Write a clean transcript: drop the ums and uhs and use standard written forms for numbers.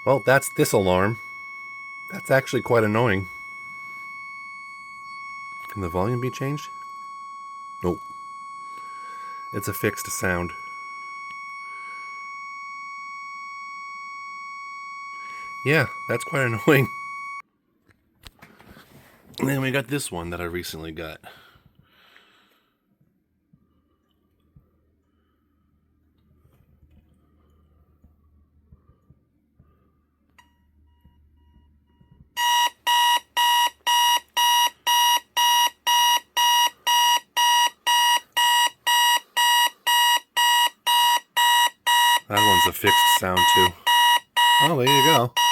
Well, that's this alarm. That's actually quite annoying. Can the volume be changed? Nope. It's a fixed sound. Yeah, that's quite annoying. And then we got this one that I recently got. That one's a fixed sound too. Oh, there you go.